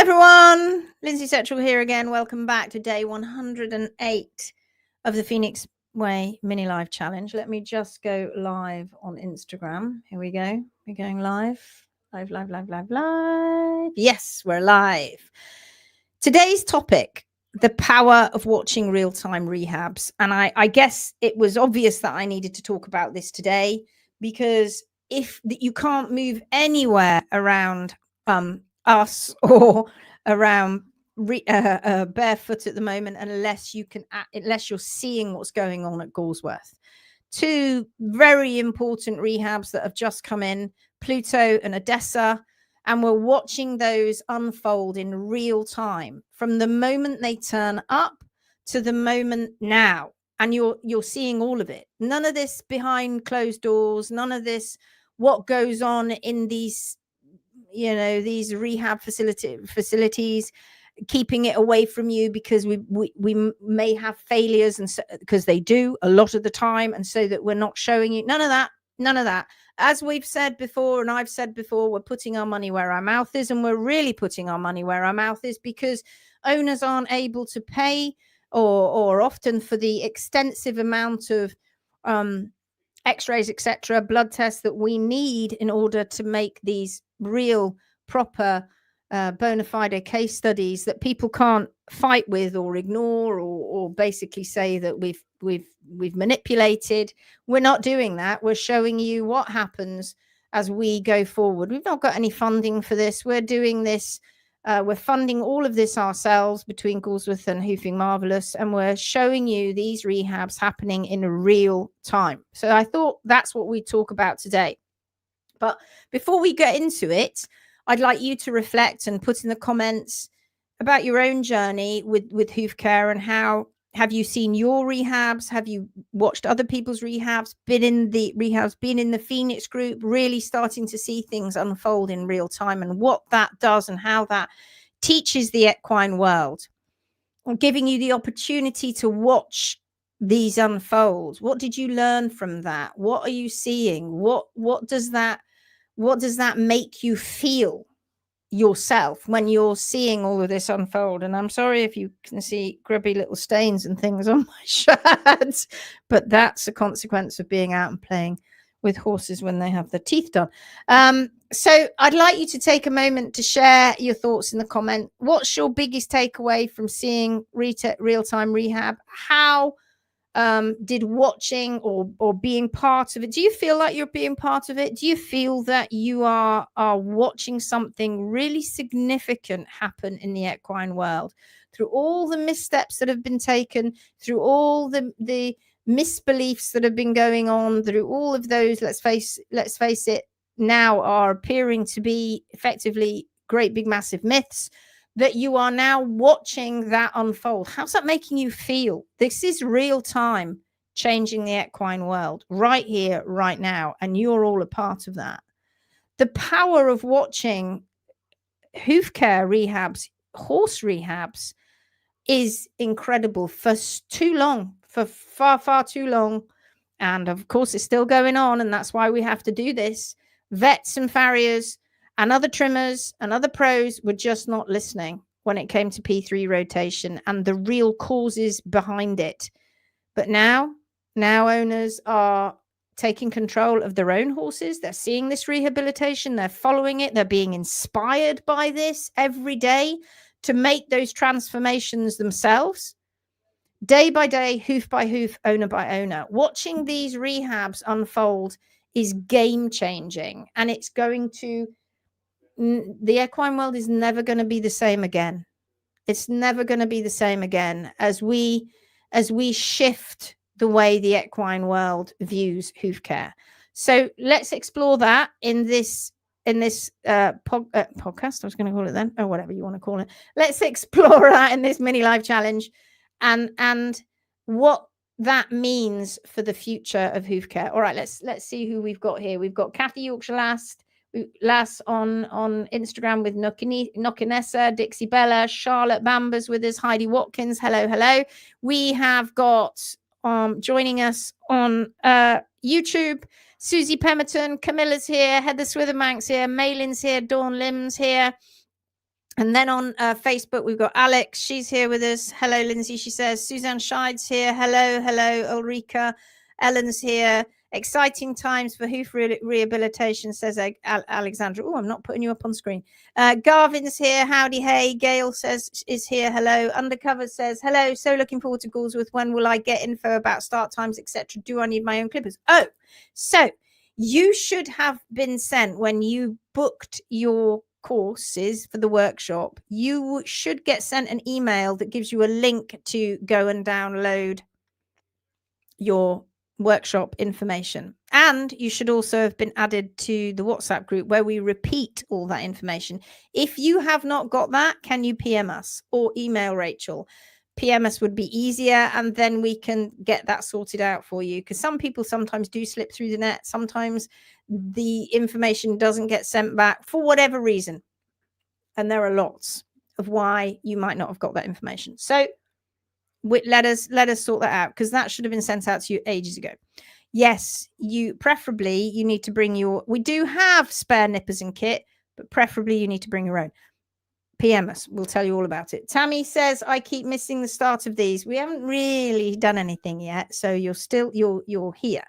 everyone, Lindsay Setchell here again. Welcome back to day 108 of the Phoenix Way Mini Live Challenge. Let me just go live on Instagram. Here we go. We're going live. Live. Yes, we're live. Today's topic, the power of watching real-time rehabs. And I guess it was obvious that I needed to talk about this today because if you can't move anywhere around us or around barefoot at the moment unless you're seeing what's going on at Galsworth. Two very important rehabs that have just come in, Pluto and Odessa, and we're watching those unfold in real time from the moment they turn up to the moment now. And you're seeing all of it. None of this behind closed doors, none of this what goes on in these these rehab facilities, keeping it away from you because we may have failures, and so, because they do a lot of the time, and so that we're not showing you none of that. As we've said before, and I've said before, we're putting our money where our mouth is, and we're really putting our money where our mouth is because owners aren't able to pay or often for the extensive amount of x-rays, etc., blood tests that we need in order to make these real proper bona fide case studies that people can't fight with or ignore or basically say that we've manipulated. We're not doing that. We're showing you what happens as we go forward. We've not got any funding for this. We're doing this. We're funding all of this ourselves between Galsworth and Hoofing Marvelous, and we're showing you these rehabs happening in real time. So I thought that's what we talk about today. But before we get into it, I'd like you to reflect and put in the comments about your own journey with hoof care, and how have you seen your rehabs? Have you watched other people's rehabs, been in the Phoenix group, really starting to see things unfold in real time, and what that does and how that teaches the equine world? I'm giving you the opportunity to watch these unfold. What did you learn from that? What are you seeing? What does that make you feel yourself when you're seeing all of this unfold? And I'm sorry if you can see grubby little stains and things on my shirt, but that's a consequence of being out and playing with horses when they have their teeth done. So I'd like you to take a moment to share your thoughts in the comment. What's your biggest takeaway from seeing real-time rehab? How did watching or being part of it, do you feel like you're being part of it? Do you feel that you are watching something really significant happen in the equine world through all the missteps that have been taken, through all the misbeliefs that have been going on, through all of those, let's face it, now are appearing to be effectively great big massive myths, that you are now watching that unfold? How's that making you feel? This is real time changing the equine world right here, right now, and you're all a part of that. The power of watching hoof care rehabs, horse rehabs, is incredible for too long, for far too long. And of course, it's still going on, and that's why we have to do this. Vets and farriers and other trimmers and other pros were just not listening when it came to P3 rotation and the real causes behind it. But now owners are taking control of their own horses. They're seeing this rehabilitation. They're following it. They're being inspired by this every day to make those transformations themselves. Day by day, hoof by hoof, owner by owner. Watching these rehabs unfold is game changing, and it's going to, the equine world is never going to be the same again. It's never going to be the same again as we shift the way the equine world views hoof care. So let's explore that in this podcast. I was going to call it then, or whatever you want to call it. Let's explore that in this mini live challenge, and what that means for the future of hoof care. All right, let's see who we've got here. We've got Kathy Yorkshire Lass on Instagram with Nokinessa, Dixie Bella, Charlotte Bambers with us, Heidi Watkins. Hello. We have got joining us on YouTube, Susie Pemberton, Camilla's here, Heather Swithermanx here, Maylin's here, Dawn Lim's here. And then on Facebook, we've got Alex. She's here with us. Hello, Lindsay. She says, Suzanne Scheid's here. Hello, hello, Ulrika. Ellen's here. Exciting times for hoof rehabilitation, says Alexandra. Oh, I'm not putting you up on screen. Garvin's here. Howdy, hey. Gail says, is here. Hello. Undercover says, hello. So looking forward to Galsworth. When will I get info about start times, etc.? Do I need my own clippers? Oh, so you should have been sent when you booked your courses for the workshop. You should get sent an email that gives you a link to go and download your workshop information. And you should also have been added to the WhatsApp group where we repeat all that information. If you have not got that, can you PM us or email Rachel? PM us would be easier, and then we can get that sorted out for you, because some people sometimes do slip through the net. Sometimes the information doesn't get sent back for whatever reason, and there are lots of why you might not have got that information. So let us sort that out, because that should have been sent out to you ages ago. Yes, you need to bring your, we do have spare nippers and kit, but preferably you need to bring your own. PM us, we'll tell you all about it. Tammy says, I keep missing the start of these. We haven't really done anything yet, so you're here.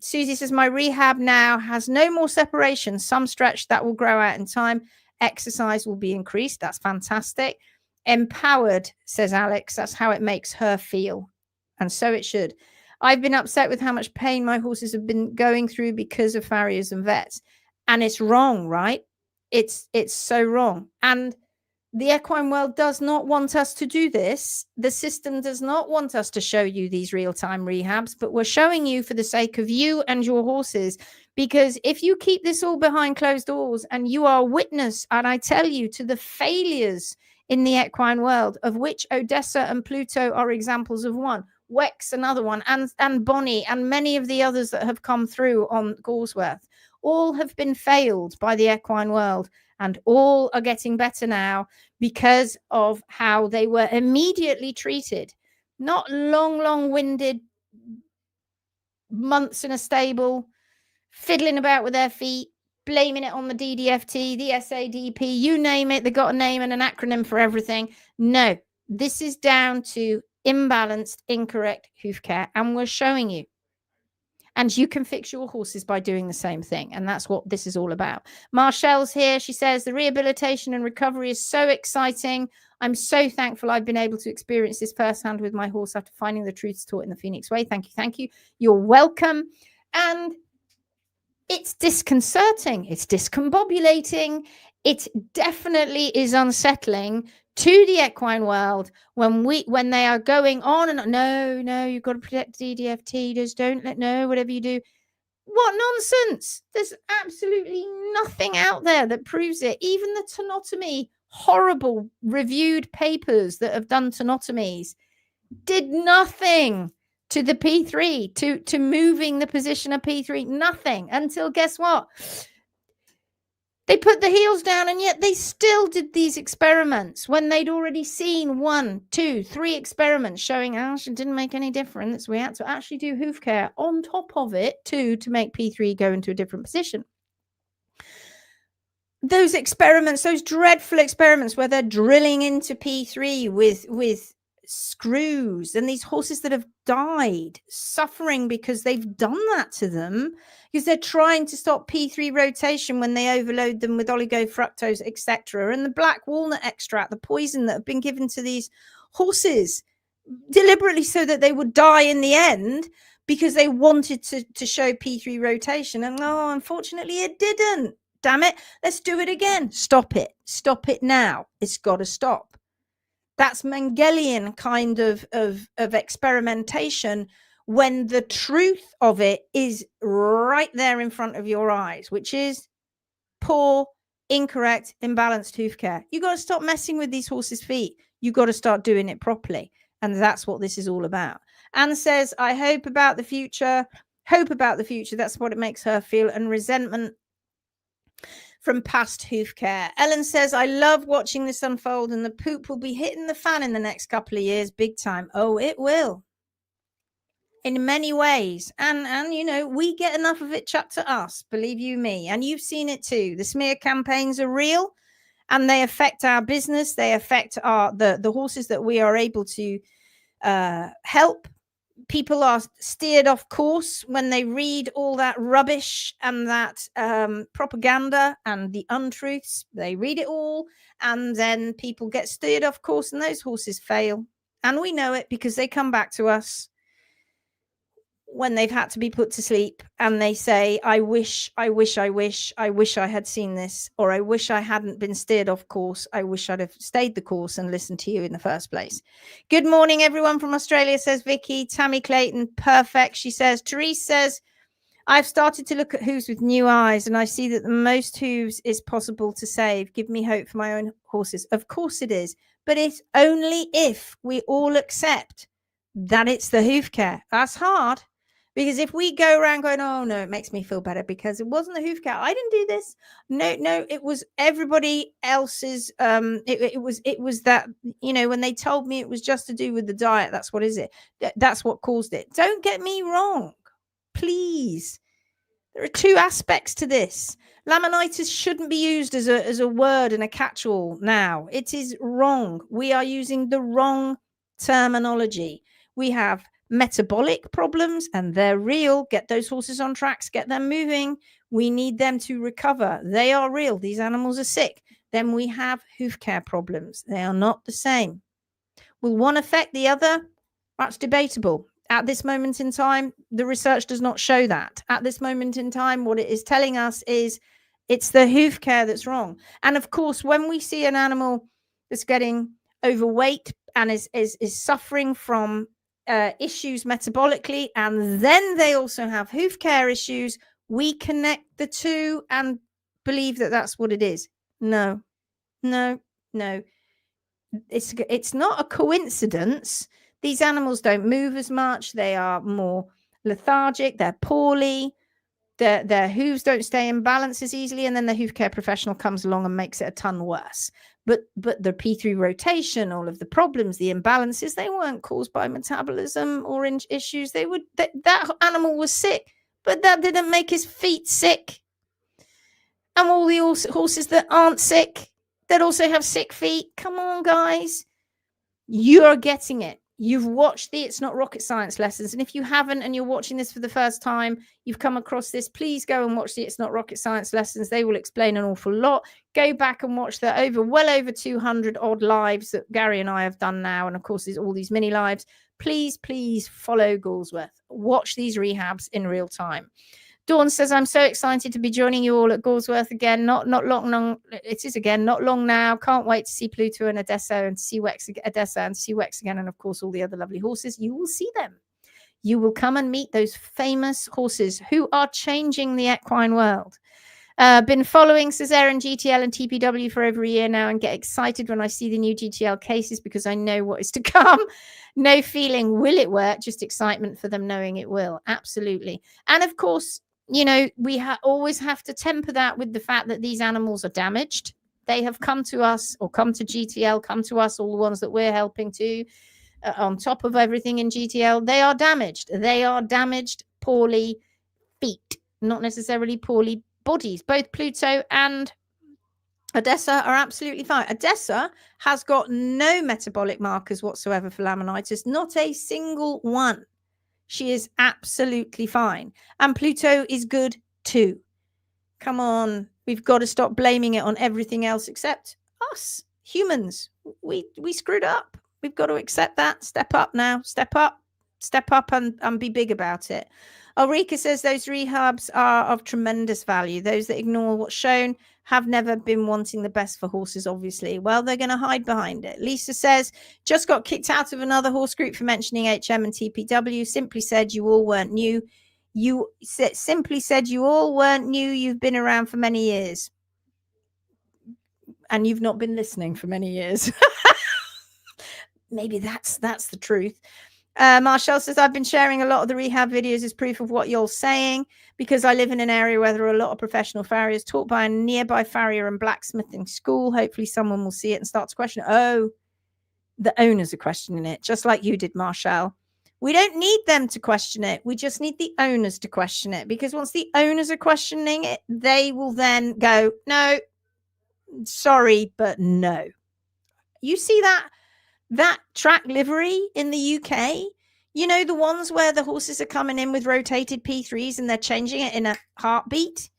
Susie says, my rehab now has no more separation. Some stretch that will grow out in time. Exercise will be increased. That's fantastic. Empowered, says Alex. That's how it makes her feel. And so it should. I've been upset with how much pain my horses have been going through because of farriers and vets. And it's wrong, right? It's so wrong. And the equine world does not want us to do this. The system does not want us to show you these real-time rehabs, but we're showing you for the sake of you and your horses. Because if you keep this all behind closed doors and you are witness, and I tell you, to the failures in the equine world, of which Odessa and Pluto are examples of one, Wex another one, and Bonnie, and many of the others that have come through on Galsworth, all have been failed by the equine world, and all are getting better now because of how they were immediately treated. Not long-winded months in a stable, fiddling about with their feet, blaming it on the DDFT, the SADP, you name it. They got a name and an acronym for everything. No, this is down to imbalanced, incorrect hoof care, and we're showing you. And you can fix your horses by doing the same thing. And that's what this is all about. Marshall's here. She says, the rehabilitation and recovery is so exciting. I'm so thankful I've been able to experience this firsthand with my horse after finding the truths taught in the Phoenix way. Thank you. Thank you. You're welcome. And it's disconcerting. It's discombobulating. It definitely is unsettling to the equine world when they are going on and no, you've got to protect DDFT. Just don't whatever you do. What nonsense. There's absolutely nothing out there that proves it. Even the tenotomy, horrible reviewed papers that have done tenotomies did nothing to the P3, to moving the position of P3, nothing, until guess what? They put the heels down, and yet they still did these experiments when they'd already seen 1, 2, 3 experiments showing it didn't make any difference. We had to actually do hoof care on top of it too to make P3 go into a different position. Those experiments, those dreadful experiments where they're drilling into P3 with screws, and these horses that have died suffering because they've done that to them, because they're trying to stop P3 rotation when they overload them with oligofructose, etc., and the black walnut extract, the poison that have been given to these horses deliberately so that they would die in the end, because they wanted to show P3 rotation. And unfortunately it didn't. Damn it, let's do it again. Stop it now. It's got to stop. That's Mengelian kind of experimentation, when the truth of it is right there in front of your eyes, which is poor, incorrect, imbalanced hoof care. You got to stop messing with these horses' feet. You got to start doing it properly. And that's what this is all about. Anne says, I hope about the future. That's what it makes her feel. And resentment from past hoof care. Ellen says, I love watching this unfold, and the poop will be hitting the fan in the next couple of years, big time. Oh, it will. In many ways. And we get enough of it chucked at us, believe you me. And you've seen it too. The smear campaigns are real, and they affect our business. They affect the horses that we are able to help. People are steered off course when they read all that rubbish and that propaganda and the untruths. They read it all, and then people get steered off course, and those horses fail. And we know it because they come back to us when they've had to be put to sleep, and they say, I wish I had seen this, or I wish I hadn't been steered off course. I wish I'd have stayed the course and listened to you in the first place. Good morning, everyone from Australia, says Vicky. Tammy Clayton, perfect. She says, Therese says, I've started to look at hooves with new eyes, and I see that the most hooves is possible to save. Give me hope for my own horses. Of course it is, but it's only if we all accept that it's the hoof care. That's hard, because if we go around going, oh no, it makes me feel better because it wasn't the hoof care. I didn't do this. No, it was everybody else's. It was that, when they told me it was just to do with the diet. That's what is it. That's what caused it. Don't get me wrong. Please, there are two aspects to this. Laminitis shouldn't be used as a word and a catch-all now. It is wrong. We are using the wrong terminology. We have metabolic problems, and they're real. Get those horses on tracks, get them moving. We need them to recover. They are real. These animals are sick. Then we have hoof care problems. They are not the same. Will one affect the other? That's debatable. At this moment in time, the research does not show that. At this moment in time, what it is telling us is it's the hoof care that's wrong. And of course, when we see an animal that's getting overweight and is suffering from issues metabolically, and then they also have hoof care issues, we connect the two and believe that that's what it is. No. It's not a coincidence. These animals don't move as much. They are more lethargic. They're poorly. Their hooves don't stay in balance as easily. And then the hoof care professional comes along and makes it a ton worse. But the P3 rotation, all of the problems, the imbalances, they weren't caused by metabolism or issues. That animal was sick, but that didn't make his feet sick. And all the horses that aren't sick, that also have sick feet. Come on, guys. You're getting it. You've watched the It's Not Rocket Science lessons. And if you haven't, and you're watching this for the first time, you've come across this, please go and watch the It's Not Rocket Science lessons. They will explain an awful lot. Go back and watch the well over 200 odd lives that Gary and I have done now. And of course, there's all these mini lives. Please follow Galsworth. Watch these rehabs in real time. Dawn says, I'm so excited to be joining you all at Galsworth again. Not long. It is again, not long now. Can't wait to see Pluto and Odessa and to see Wex again. And of course, all the other lovely horses. You will see them. You will come and meet those famous horses who are changing the equine world. Been following Cesarian, GTL and TPW for over a year now, and get excited when I see the new GTL cases because I know what is to come. No feeling, will it work? Just excitement for them knowing it will. Absolutely. And of course, we always have to temper that with the fact that these animals are damaged. They have come to us, or come to GTL, come to us, all the ones that we're helping to, on top of everything in GTL. They are damaged. They are damaged, poorly feet, not necessarily poorly bodies. Both Pluto and Odessa are absolutely fine. Odessa has got no metabolic markers whatsoever for laminitis, not a single one. She is absolutely fine. And Pluto is good too. Come on. We've got to stop blaming it on everything else except us, humans. We screwed up. We've got to accept that. Step up now. Step up and be big about it. Ulrika says those rehabs are of tremendous value. Those that ignore what's shown have never been wanting the best for horses, obviously. Well, they're going to hide behind it. Lisa says, just got kicked out of another horse group for mentioning HM and TPW. Simply said you all weren't new. Simply said you all weren't new. You've been around for many years. And you've not been listening for many years. Maybe that's the truth. Marshall says, I've been sharing a lot of the rehab videos as proof of what you're saying because I live in an area where there are a lot of professional farriers taught by a nearby farrier and blacksmithing school. Hopefully someone will see it and start to question it. Oh, the owners are questioning it, just like you did, Marshall. We don't need them to question it. We just need the owners to question it, because once the owners are questioning it, they will then go, no, Sorry, but no. You see that track livery in the UK? You know, the ones where the horses are coming in with rotated P3s and they're changing it in a heartbeat?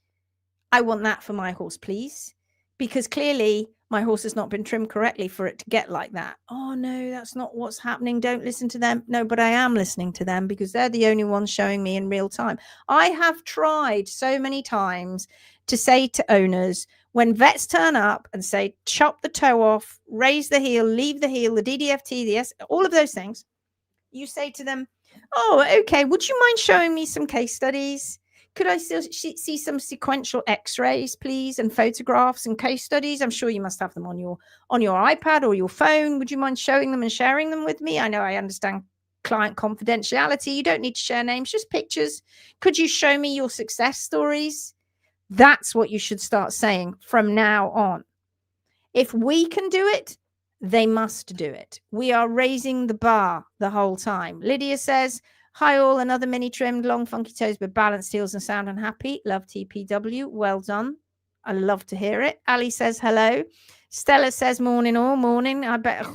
I want that for my horse, please. Because clearly my horse has not been trimmed correctly for it to get like that. Oh, no, that's not what's happening. Don't listen to them. No, but I am listening to them because they're the only ones showing me in real time. I have tried so many times to say to owners, when vets turn up and say, chop the toe off, raise the heel, leave the heel, the DDFT, the S, all of those things, you say to them, oh, okay, would you mind showing me some case studies? Could I still see some sequential x-rays, please, and photographs and case studies? I'm sure you must have them on your iPad or your phone. Would you mind showing them and sharing them with me? I know I understand client confidentiality. You don't need to share names, just pictures. Could you show me your success stories? That's what you should start saying from now on. If we can do it, they must do it. We are raising the bar the whole time. Lydia says, hi all, another mini trimmed, long funky toes, but balanced heels and sound and happy. Love TPW. Well done. I love to hear it. Ali says hello. Stella says morning all morning. I better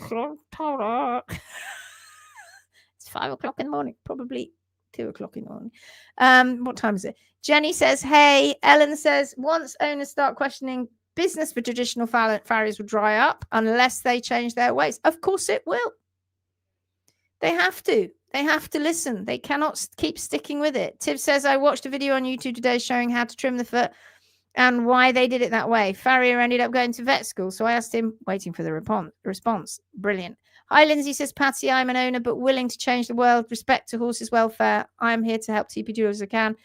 it's 5 o'clock in the morning, probably 2 o'clock in the morning. What time is it? Jenny says, hey. Ellen says, once owners start questioning business for traditional farriers will dry up unless they change their ways. Of course it will. They have to. They have to listen. They cannot keep sticking with it. Tiv says, I watched a video on YouTube today showing how to trim the foot and why they did it that way. Farrier ended up going to vet school, so I asked him, waiting for the response. Brilliant. Hi, Lindsay says, Patsy, I'm an owner, but willing to change the world. Respect to horses' welfare. I am here to help TP do as I can.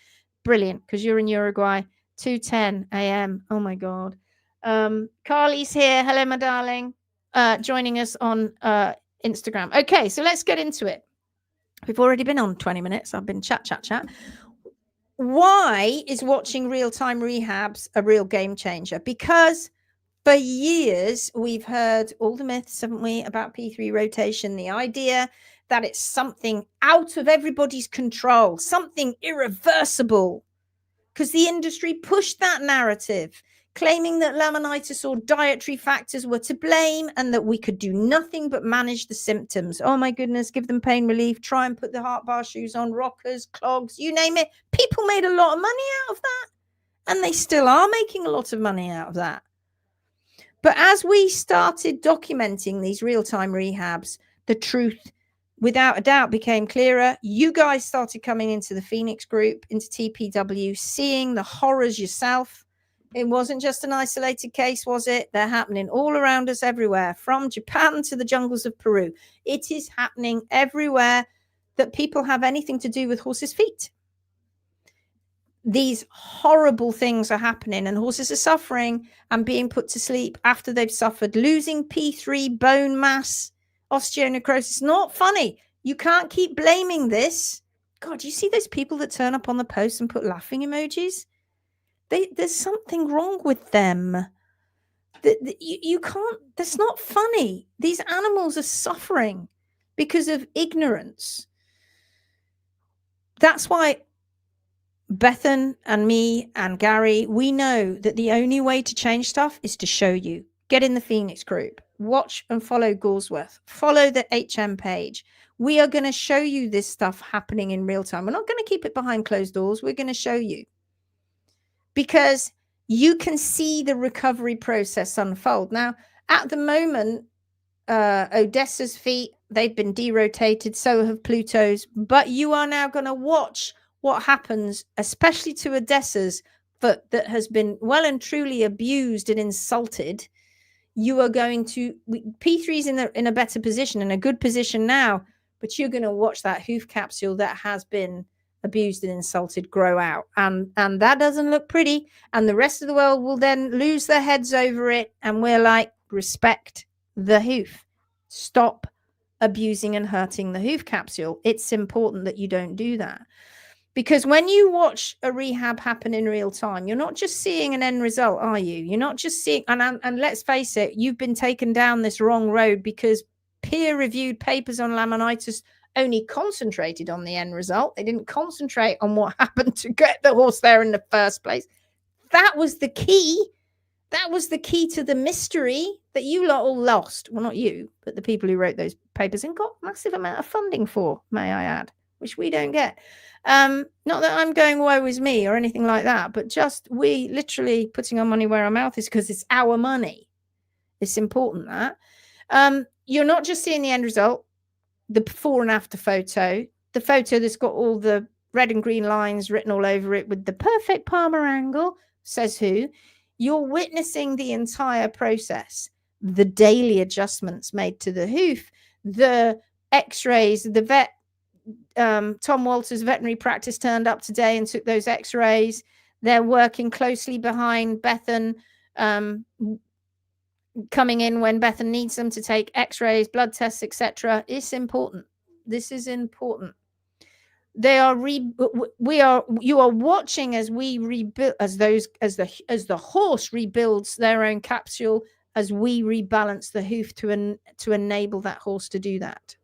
Brilliant, because you're in Uruguay. 2:10 a.m. Oh, my God. Carly's here. Hello, my darling. Joining us on Instagram. Okay, so let's get into it. We've already been on 20 minutes. I've been chat. Why is watching real-time rehabs a real game changer? Because for years, we've heard all the myths, haven't we, about P3 rotation, the idea that it's something out of everybody's control, something irreversible, because the industry pushed that narrative, claiming that laminitis or dietary factors were to blame and that we could do nothing but manage the symptoms. Oh my goodness, give them pain relief, try and put the heart bar shoes on, rockers, clogs, you name it. People made a lot of money out of that, and they still are making a lot of money out of that. But as we started documenting these real-time rehabs, the truth, without a doubt, became clearer. You guys started coming into the Phoenix group, into TPW, seeing the horrors yourself. It wasn't just an isolated case, was it? They're happening all around us everywhere, from Japan to the jungles of Peru. It is happening everywhere that people have anything to do with horses' feet. These horrible things are happening and horses are suffering and being put to sleep after they've suffered, losing P3, bone mass, osteonecrosis. Not funny. You can't keep blaming this. God, you see those people that turn up on the post and put laughing emojis? There's something wrong with them. You can't, that's not funny. These animals are suffering because of ignorance. That's why Bethan and me and Gary, we know that the only way to change stuff is to show you. Get in the Phoenix group, watch and follow Galsworth, follow the HM page. We are going to show you this stuff happening in real time. We're not going to keep it behind closed doors. We're going to show you, because you can see the recovery process unfold. Now, at the moment, Odessa's feet, they've been derotated, so have Pluto's, but you are now going to watch what happens, especially to Odessa's foot that has been well and truly abused and insulted. You are going to, P3's in a better position, in a good position now, but you're going to watch that hoof capsule that has been abused and insulted grow out, and that doesn't look pretty, and the rest of the world will then lose their heads over it, and we're like, respect the hoof, stop abusing and hurting the hoof capsule. It's important that you don't do that, because when you watch a rehab happen in real time, you're not just seeing an end result, are you? You're not just seeing, and let's face it, you've been taken down this wrong road because peer-reviewed papers on laminitis only concentrated on the end result. They didn't concentrate on what happened to get the horse there in the first place. That was the key. That was the key to the mystery that you lot all lost. Well, not you, but the people who wrote those papers and got massive amount of funding for, may I add, which we don't get. Not that I'm going woe is me or anything like that, but just we literally putting our money where our mouth is because it's our money. It's important that you're not just seeing the end result, the before and after photo, the photo that's got all the red and green lines written all over it with the perfect Palmer angle, says who. You're witnessing the entire process, the daily adjustments made to the hoof, the x-rays, the vet, Tom Walter's veterinary practice turned up today and took those x-rays. They're working closely behind Bethan, coming in when Bethan needs them to take x-rays, blood tests, etc. It's important. This is important. They are you are watching as we rebuild, as the horse rebuilds their own capsule, as we rebalance the hoof to enable that horse to do that.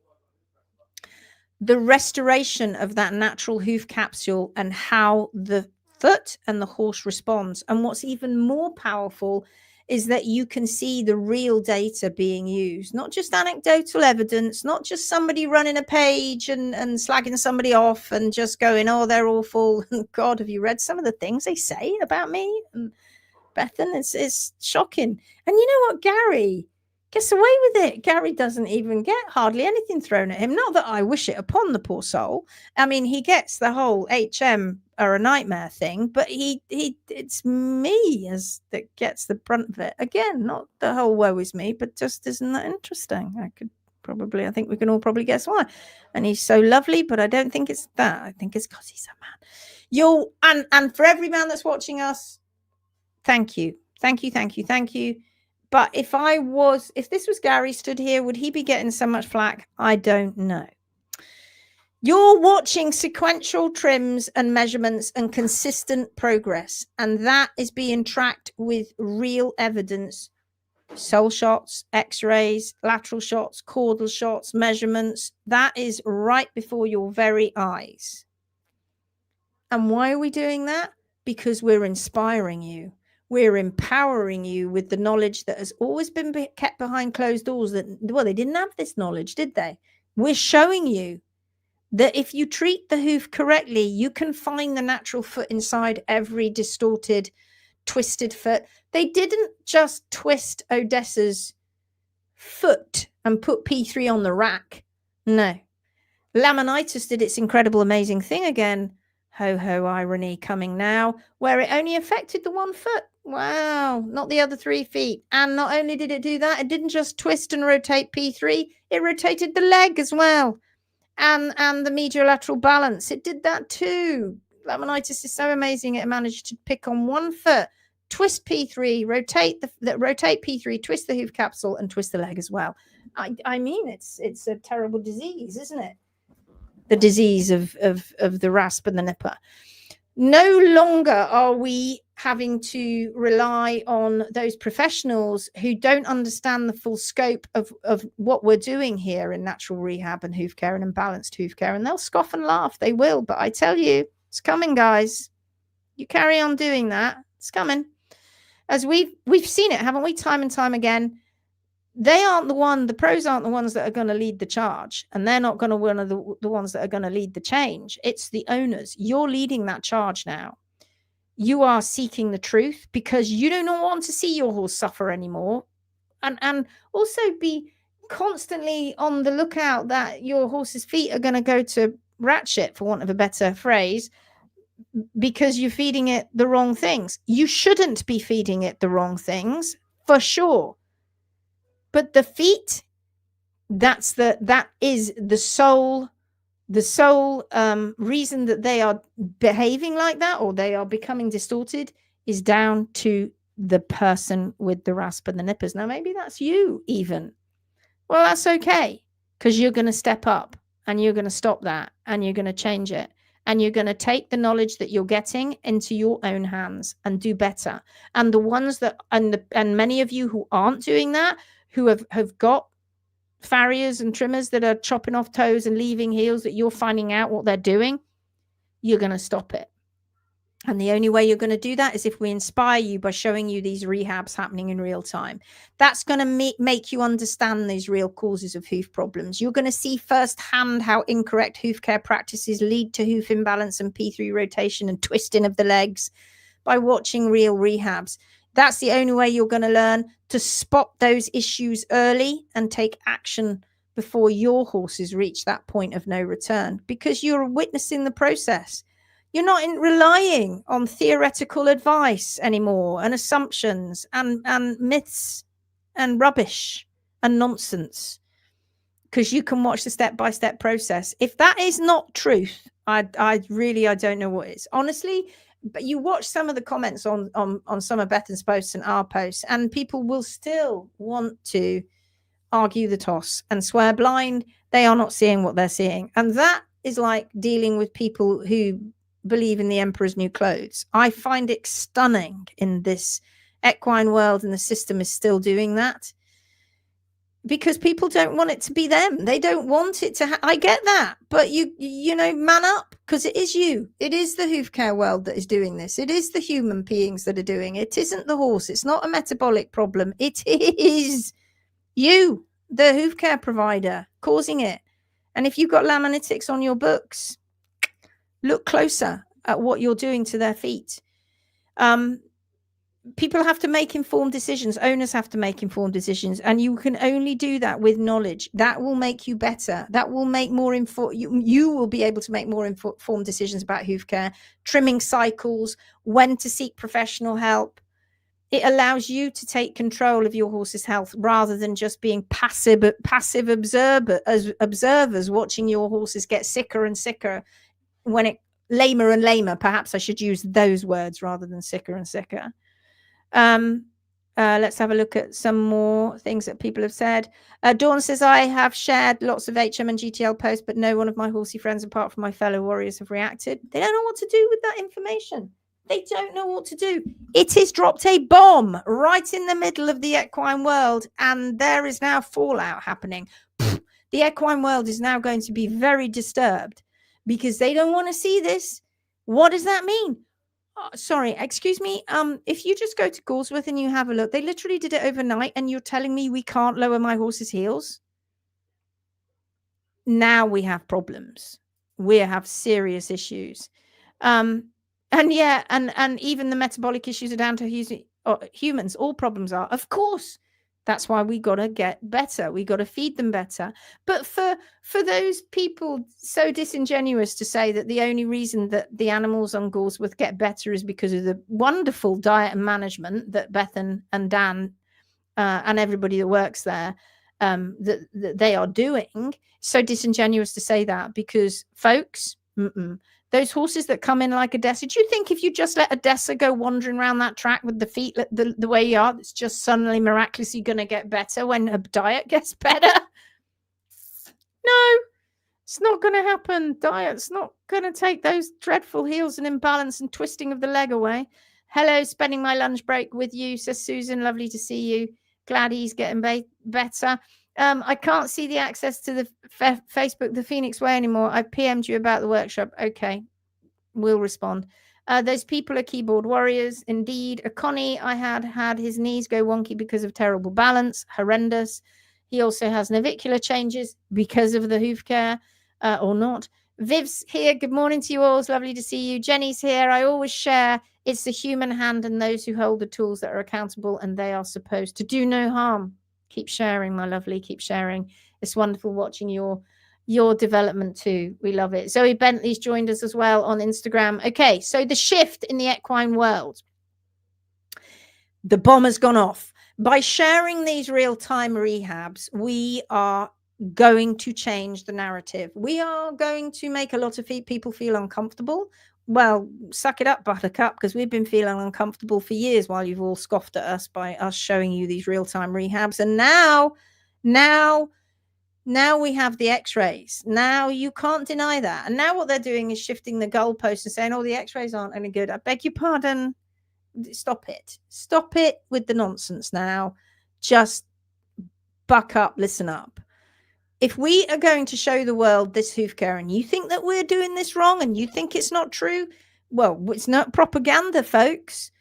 The restoration of that natural hoof capsule and how the foot and the horse responds. And what's even more powerful is that you can see the real data being used, not just anecdotal evidence, not just somebody running a page and slagging somebody off and just going, oh, they're awful. God, have you read some of the things they say about me and Bethan? It's shocking. And you know what, Gary gets away with it. Gary doesn't even get hardly anything thrown at him. Not that I wish it upon the poor soul. I mean, he gets the whole HM are a nightmare thing, but it's me that gets the brunt of it. Again, not the whole woe is me, but just isn't that interesting. I think we can all probably guess why. And he's so lovely, but I don't think it's that. I think it's because he's a man. And for every man that's watching us, thank you. But if this was Gary stood here, would he be getting so much flack? I don't know. You're watching sequential trims and measurements and consistent progress, and that is being tracked with real evidence. Sole shots, x-rays, lateral shots, caudal shots, measurements. That is right before your very eyes. And why are we doing that? Because we're inspiring you. We're empowering you with the knowledge that has always been kept behind closed doors. Well, they didn't have this knowledge, did they? We're showing you that if you treat the hoof correctly, you can find the natural foot inside every distorted, twisted foot. They didn't just twist Odessa's foot and put P3 on the rack. No. Laminitis did its incredible, amazing thing again. Ho, ho, irony coming now, where it only affected the one foot. Wow, not the other 3 feet. And not only did it do that, it didn't just twist and rotate P3, it rotated the leg as well. And the medial lateral balance, it did that too. Laminitis is so amazing, it managed to pick on one foot, twist P3, rotate P3, twist the hoof capsule, and twist the leg as well. I mean, it's a terrible disease, isn't it? The disease of the rasp and the nipper. No longer are we having to rely on those professionals who don't understand the full scope of what we're doing here in natural rehab and hoof care and imbalanced hoof care. And they'll scoff and laugh. They will. But I tell you, it's coming, guys. You carry on doing that. It's coming. As we've seen it, haven't we? Time and time again. The pros aren't the ones that are going to lead the charge, and they're not going to one of the ones that are going to lead the change. It's the owners. You're leading that charge now. You are seeking the truth because you don't want to see your horse suffer anymore, and also be constantly on the lookout that your horse's feet are going to go to rat shit, for want of a better phrase, because you're feeding it the wrong things. You shouldn't be feeding it the wrong things, for sure. But the feet, that is the sole reason that they are behaving like that, or they are becoming distorted, is down to the person with the rasp and the nippers. Now, maybe that's you even. Well, that's okay, because you're going to step up and you're going to stop that and you're going to change it. And you're going to take the knowledge that you're getting into your own hands and do better. And the ones that, and many of you who aren't doing that, who have got farriers and trimmers that are chopping off toes and leaving heels, that you're finding out what they're doing, you're going to stop it. And the only way you're going to do that is if we inspire you by showing you these rehabs happening in real time. That's going to make you understand these real causes of hoof problems. You're going to see firsthand how incorrect hoof care practices lead to hoof imbalance and P3 rotation and twisting of the legs by watching real rehabs. That's the only way you're going to learn to spot those issues early and take action before your horses reach that point of no return, because you're witnessing the process. You're not relying on theoretical advice anymore and assumptions and myths and rubbish and nonsense, because you can watch the step-by-step process. If that is not truth, I don't know what is, honestly. But you watch some of the comments on some of Bethan's posts and our posts, and people will still want to argue the toss and swear blind. They are not seeing what they're seeing. And that is like dealing with people who believe in the emperor's new clothes. I find it stunning in this equine world, and the system is still doing that because people don't want it to be them. They don't want it to I get that, but you know, man up, because it is you. It is the hoof care world that is doing this. It is the human beings that are doing it. It isn't the horse. It's not a metabolic problem. It is you, the hoof care provider, causing it. And if you've got laminitics on your books, look closer at what you're doing to their feet. People have to make informed decisions. Owners have to make informed decisions, and you can only do that with knowledge. That will make you better. That will make more you will be able to make more informed decisions about hoof care, trimming cycles, when to seek professional help. It allows you to take control of your horse's health rather than just being passive observers watching your horses get sicker and sicker, lamer and lamer. Perhaps I should use those words rather than sicker and sicker. Let's have a look at some more things that people have said. Dawn says, I have shared lots of HM and GTL posts, but no one of my horsey friends apart from my fellow warriors have reacted. They don't know what to do with that information. They don't know what to do. It has dropped a bomb right in the middle of the equine world, and there is now fallout happening. The equine world is now going to be very disturbed because they don't want to see this. What does that mean? Sorry, excuse me. If you just go to Galsworth and you have a look, they literally did it overnight, and you're telling me we can't lower my horse's heels? Now we have problems. We have serious issues. And even the metabolic issues are down to humans. All problems are, of course. That's why we got to get better. We got to feed them better. But for those people so disingenuous to say that the only reason that the animals on Galsworth get better is because of the wonderful diet and management that Bethan and Dan and everybody that works there, that they are doing, so disingenuous to say that, because folks, those horses that come in like a Dessa, do you think if you just let a Dessa go wandering around that track with the feet the way you are, it's just suddenly miraculously going to get better when her diet gets better? No, it's not going to happen. Diet's not going to take those dreadful heels and imbalance and twisting of the leg away. Hello, spending my lunch break with you, says Susan. Lovely to see you. Glad he's getting better. I can't see the access to the Facebook, the Phoenix Way anymore. I PM'd you about the workshop. Okay, we'll respond. Those people are keyboard warriors. Indeed. Connie, I had his knees go wonky because of terrible balance. Horrendous. He also has navicular changes because of the hoof care, or not. Viv's here. Good morning to you all. It's lovely to see you. Jenny's here. I always share. It's the human hand and those who hold the tools that are accountable, and they are supposed to do no harm. Keep sharing, my lovely. Keep sharing. It's wonderful watching your development too. We love it. Zoe Bentley's joined us as well on Instagram. Okay, so the shift in the equine world. The bomb has gone off. By sharing these real-time rehabs, we are going to change the narrative. We are going to make a lot of people feel uncomfortable. Well, suck it up, buttercup, because we've been feeling uncomfortable for years while you've all scoffed at us by us showing you these real-time rehabs. And now we have the x-rays. Now you can't deny that. And now what they're doing is shifting the goalposts and saying, oh, the x-rays aren't any good. I beg your pardon. Stop it. Stop it with the nonsense now. Just buck up, listen up. If we are going to show the world this hoof care and you think that we're doing this wrong and you think it's not true, well, it's not propaganda, folks.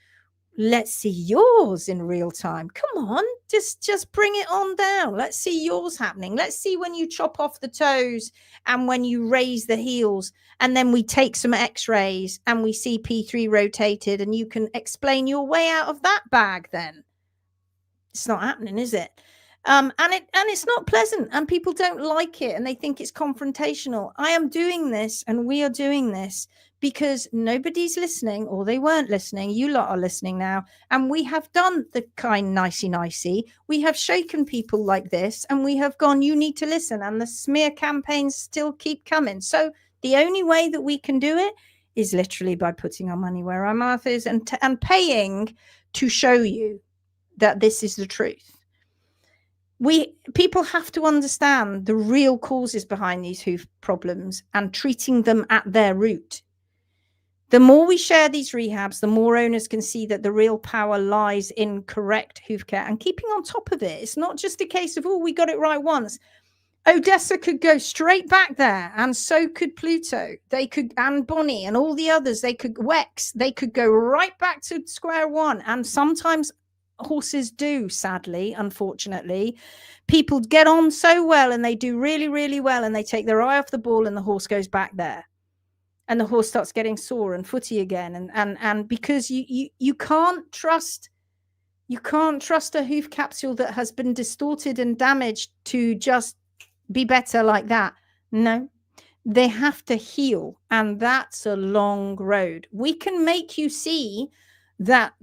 Let's see yours in real time. Come on, just bring it on down. Let's see yours happening. Let's see when you chop off the toes and when you raise the heels, and then we take some x-rays and we see P3 rotated, and you can explain your way out of that bag. Then it's not happening, is it? And it's not pleasant, and people don't like it, and they think it's confrontational. I am doing this, and we are doing this because nobody's listening, or they weren't listening. You lot are listening now, and we have done the kind nicey. We have shaken people like this, and we have gone, you need to listen, and the smear campaigns still keep coming. So the only way that we can do it is literally by putting our money where our mouth is, and paying to show you that this is the truth. People have to understand the real causes behind these hoof problems and treating them at their root. The more we share these rehabs, the more owners can see that the real power lies in correct hoof care and keeping on top of it. It's not just a case of, oh, we got it right once. Odessa could go straight back there, and so could Pluto. They could, and Bonnie and all the others, they could, Wex, they could go right back to square one. And sometimes horses do, sadly, unfortunately. People get on so well and they do really, really well, and they take their eye off the ball and the horse goes back there. And the horse starts getting sore and footy again. And because you can't trust a hoof capsule that has been distorted and damaged to just be better like that. No, they have to heal, and that's a long road. We can make you see that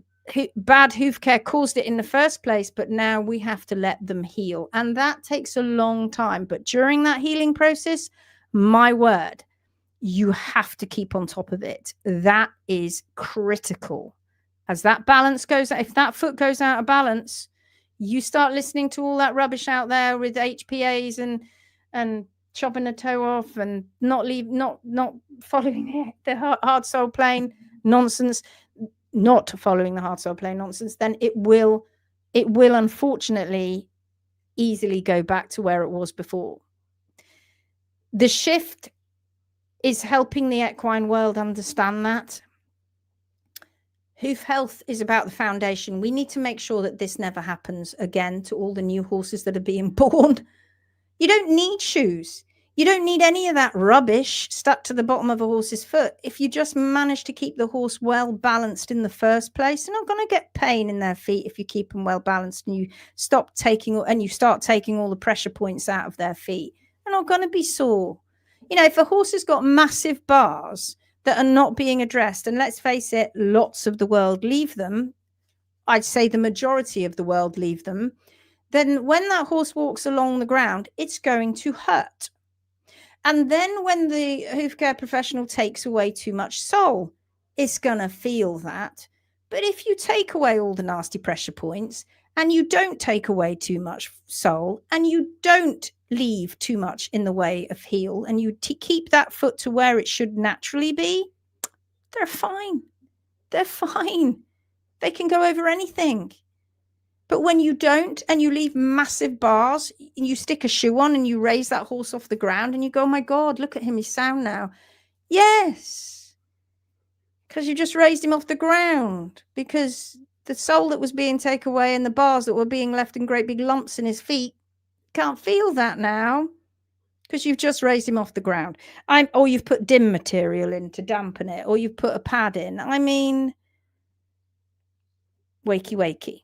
bad hoof care caused it in the first place, but now we have to let them heal, and that takes a long time. But during that healing process, my word, you have to keep on top of it. That is critical. As that balance goes, if that foot goes out of balance, you start listening to all that rubbish out there with HPAs and chopping a toe off and not following the hard sole plane nonsense, not following the hard sole plane nonsense, then it will unfortunately easily go back to where it was before. The shift is helping the equine world understand that. Hoof health is about the foundation. We need to make sure that this never happens again to all the new horses that are being born. You don't need shoes. You don't need any of that rubbish stuck to the bottom of a horse's foot. If you just manage to keep the horse well balanced in the first place, they're not going to get pain in their feet if you keep them well balanced and you start taking all the pressure points out of their feet. They're not going to be sore. You know, if a horse has got massive bars that are not being addressed, and let's face it, lots of the world leave them, I'd say the majority of the world leave them, then when that horse walks along the ground, it's going to hurt. And then when the hoof care professional takes away too much sole, it's going to feel that. But if you take away all the nasty pressure points, and you don't take away too much sole, and you don't leave too much in the way of heel, and you keep that foot to where it should naturally be, they're fine. They're fine. They can go over anything. But when you don't, and you leave massive bars, and you stick a shoe on and you raise that horse off the ground and you go, oh my God, look at him, he's sound now. Yes, because you just raised him off the ground, because the sole that was being taken away and the bars that were being left in great big lumps in his feet can't feel that now, because you've just raised him off the ground. Or you've put dim material in to dampen it, or you've put a pad in. I mean, wakey.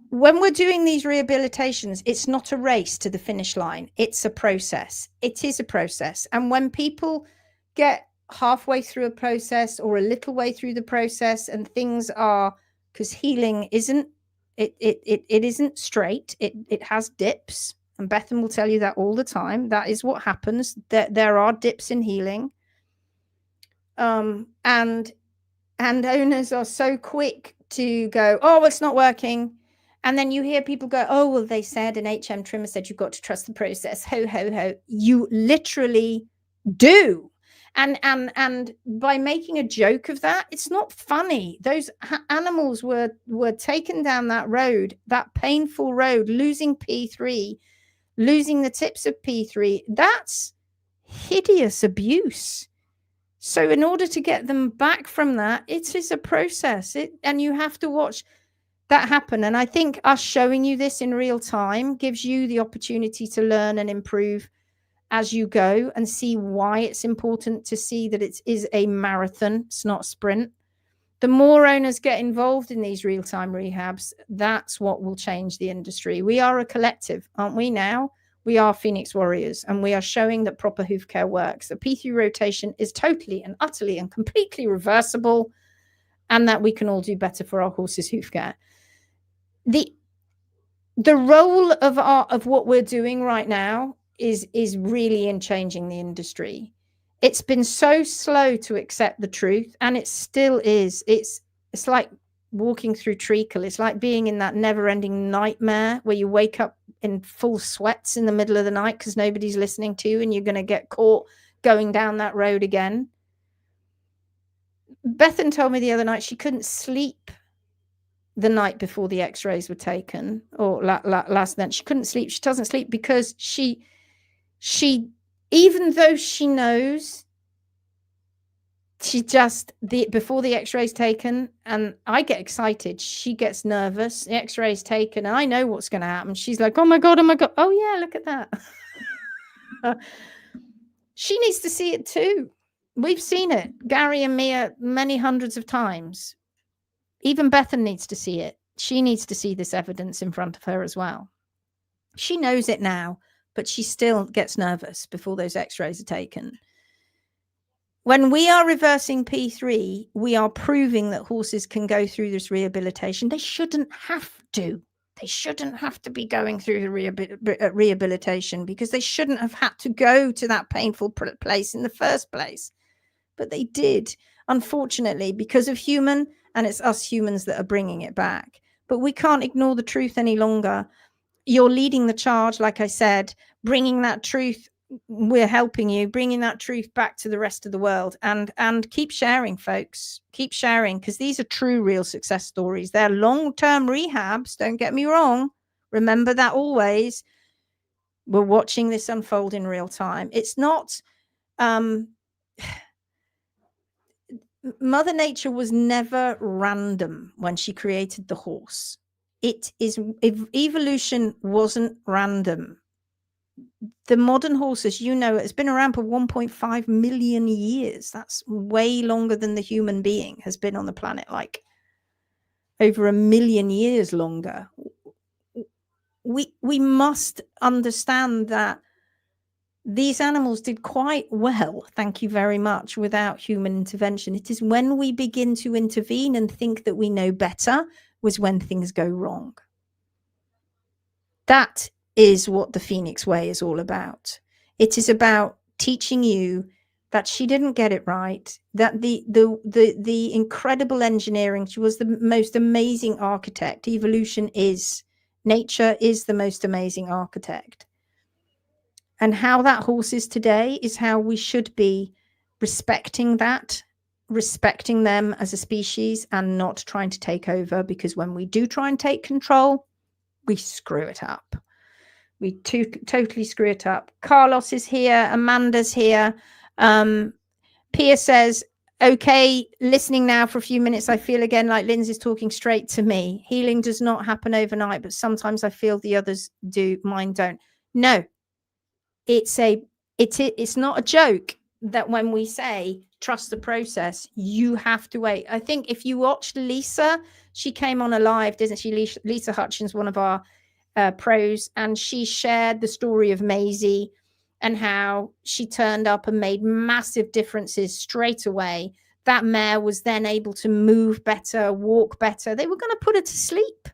When we're doing these rehabilitations, it's not a race to the finish line. It's a process. It is a process. And when people get halfway through a process or a little way through the process, and things are, because healing isn't, it isn't straight. It has dips. And Bethan will tell you that all the time. That is what happens. There are dips in healing. And owners are so quick to go, oh, it's not working. And then you hear people go, oh, well, they said an HM trimmer said you've got to trust the process. Ho, ho, ho. You literally do. And by making a joke of that, it's not funny. Those animals were taken down that road, that painful road, losing P3, losing the tips of P3. That's hideous abuse. So in order to get them back from that, it is a process. And you have to watch that happen. And I think us showing you this in real time gives you the opportunity to learn and improve as you go and see why it's important to see that it is a marathon. It's not a sprint. The more owners get involved in these real-time rehabs, that's what will change the industry. We are a collective, aren't we now? We are Phoenix Warriors, and we are showing that proper hoof care works. The P3 rotation is totally and utterly and completely reversible, and that we can all do better for our horses' hoof care. The role of what we're doing right now is really in changing the industry. It's been so slow to accept the truth, and it still is. It's like walking through treacle. It's like being in that never-ending nightmare where you wake up in full sweats in the middle of the night because nobody's listening to you, and you're going to get caught going down that road again. Bethan told me the other night she couldn't sleep the night before the x-rays were taken, or last night. She couldn't sleep. She doesn't sleep because she even though she knows, she just before the x-rays taken, and I get excited, she gets nervous. The x-rays taken, and I know what's going to happen. She's like, oh my god, oh yeah, look at that. She needs to see it too. We've seen it, Gary and Mia, many hundreds of times. Even Bethan needs to see it. She needs to see this evidence in front of her as well. She knows it now, but she still gets nervous before those x-rays are taken. When we are reversing P3, we are proving that horses can go through this rehabilitation. They shouldn't have to. They shouldn't have to be going through the rehabilitation, because they shouldn't have had to go to that painful place in the first place. But they did, unfortunately, because of human, and it's us humans that are bringing it back. But we can't ignore the truth any longer. You're leading the charge, like I said, bringing that truth. We're helping you, bringing that truth back to the rest of the world. And keep sharing, folks. Keep sharing, because these are true, real success stories. They're long-term rehabs, don't get me wrong. Remember that always. We're watching this unfold in real time. It's not... Mother Nature was never random when she created the horse. Evolution wasn't random. The modern horse, as you know, has been around for 1.5 million years. That's way longer than the human being has been on the planet, like over 1 million years longer. We must understand that these animals did quite well, thank you very much, without human intervention. It is when we begin to intervene and think that we know better was when things go wrong. That is what the Phoenix Way is all about. It is about teaching you that she didn't get it right, that the incredible engineering, she was the most amazing architect. Evolution is, nature is the most amazing architect. And how that horse is today is how we should be respecting that, respecting them as a species, and not trying to take over, because when we do try and take control, we screw it up. We totally screw it up. Carlos is here. Amanda's here. Pia says, okay, listening now for a few minutes, I feel again like Lindsay's talking straight to me. Healing does not happen overnight, but sometimes I feel the others do. Mine don't. No. It's not a joke that when we say trust the process, you have to wait. I think if you watched Lisa, she came on a live, didn't she? Lisa Hutchins, one of our pros, and she shared the story of Maisie and how she turned up and made massive differences straight away. That mare was then able to move better, walk better. They were going to put her to sleep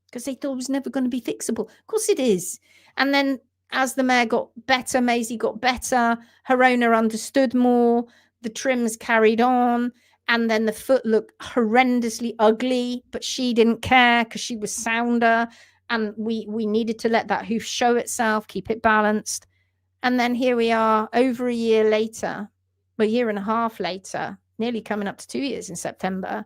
because they thought it was never going to be fixable. Of course it is. And then as the mare got better, Maisie got better, her owner understood more, the trims carried on, and then the foot looked horrendously ugly, but she didn't care because she was sounder, and we needed to let that hoof show itself, keep it balanced. And then here we are over a year later, a year and a half later, nearly coming up to 2 years in September,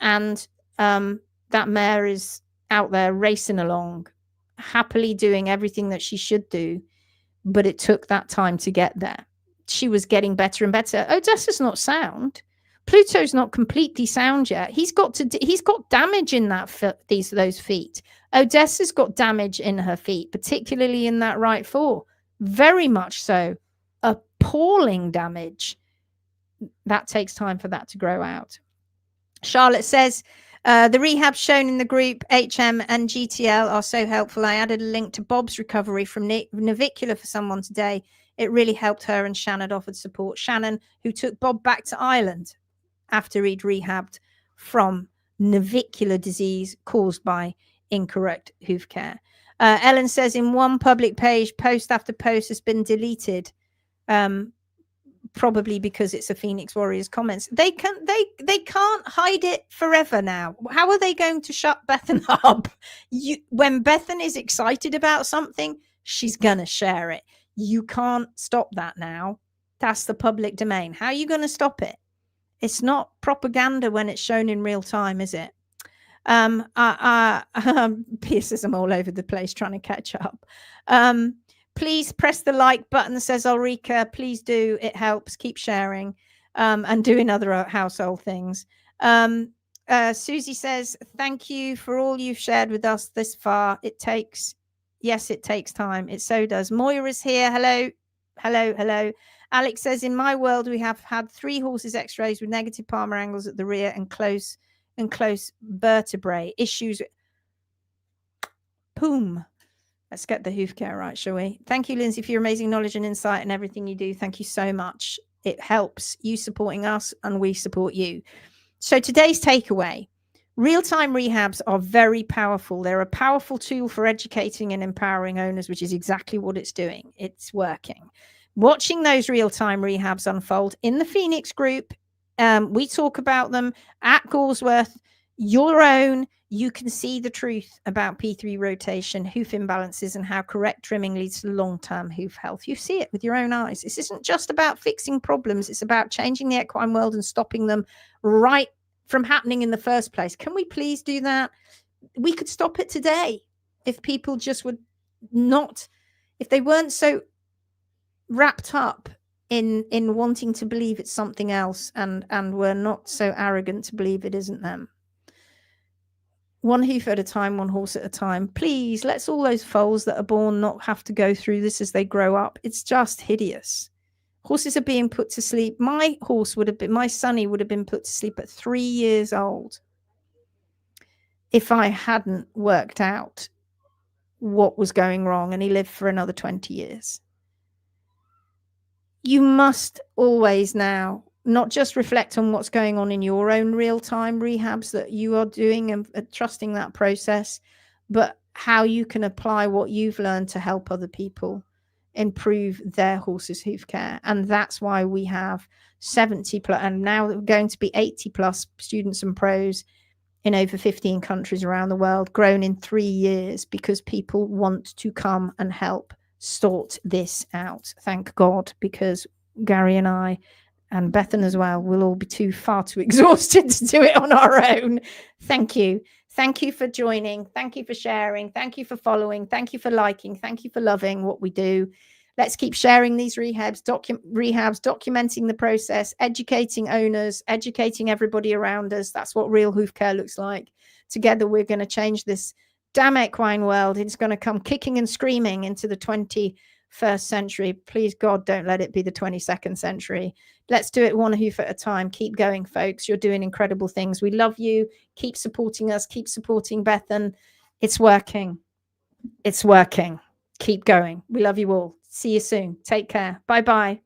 and that mare is out there racing along, happily doing everything that she should do, but it took that time to get there. she was getting better and better. Odessa's not sound. Pluto's not completely sound yet. He's got damage in those feet. Odessa's got damage in her feet, particularly in that right foot. Very much so. Appalling damage. That takes time for that to grow out. Charlotte says, the rehabs shown in the group HM and GTL are so helpful. I added a link to Bob's recovery from navicular for someone today. It really helped her, and Shannon offered support. Shannon, who took Bob back to Ireland after he'd rehabbed from navicular disease caused by incorrect hoof care. Ellen says, in one public page, post after post has been deleted. Probably because it's a Phoenix Warriors comments. They can't hide it forever now. How are they going to shut Bethan up? When Bethan is excited about something, she's gonna share it. You can't stop that now. That's the public domain. How are you going to stop it? It's not propaganda when it's shown in real time, is it? Pierces all over the place trying to catch up. Please press the like button, says Ulrika. Please do. It helps. Keep sharing and doing other household things. Susie says, thank you for all you've shared with us this far. It takes time. It so does. Moira's here. Hello. Hello. Hello. Alex says, in my world, we have had 3 horses x-rays with negative palmar angles at the rear and close vertebrae issues. Boom. Let's get the hoof care right, shall we? Thank you, Lindsay, for your amazing knowledge and insight and everything you do. Thank you so much. It helps you supporting us and we support you. So today's takeaway, real-time rehabs are very powerful. They're a powerful tool for educating and empowering owners, which is exactly what it's doing. It's working. Watching those real-time rehabs unfold in the Phoenix group, we talk about them at Galsworth, your own. You can see the truth about P3 rotation, hoof imbalances, and how correct trimming leads to long-term hoof health. You see it with your own eyes. This isn't just about fixing problems. It's about changing the equine world and stopping them right from happening in the first place. Can we please do that? We could stop it today if people just would not, if they weren't so wrapped up in wanting to believe it's something else and were not so arrogant to believe it isn't them. One hoof at a time, one horse at a time. Please, let's all those foals that are born not have to go through this as they grow up. It's just hideous. Horses are being put to sleep. My Sonny would have been put to sleep at 3 years old if I hadn't worked out what was going wrong, and he lived for another 20 years. You must always now not just reflect on what's going on in your own real-time rehabs that you are doing and trusting that process, but how you can apply what you've learned to help other people improve their horses' hoof care. And that's why we have 70 plus, and now going to be 80 plus students and pros in over 15 countries around the world, grown in 3 years, because people want to come and help sort this out. Thank God, because Gary and I and Bethan as well will all be far too exhausted to do it on our own. Thank you. Thank you for joining. Thank you for sharing. Thank you for following. Thank you for liking. Thank you for loving what we do. Let's keep sharing these rehabs, documenting the process, educating owners, educating everybody around us. That's what real hoof care looks like. Together, we're going to change this damn equine world. It's going to come kicking and screaming into the 21st century. Please, God, don't let it be the 22nd century. Let's do it one hoof at a time. Keep going, folks. You're doing incredible things. We love you. Keep supporting us. Keep supporting Bethan. It's working. It's working. Keep going. We love you all. See you soon. Take care. Bye-bye.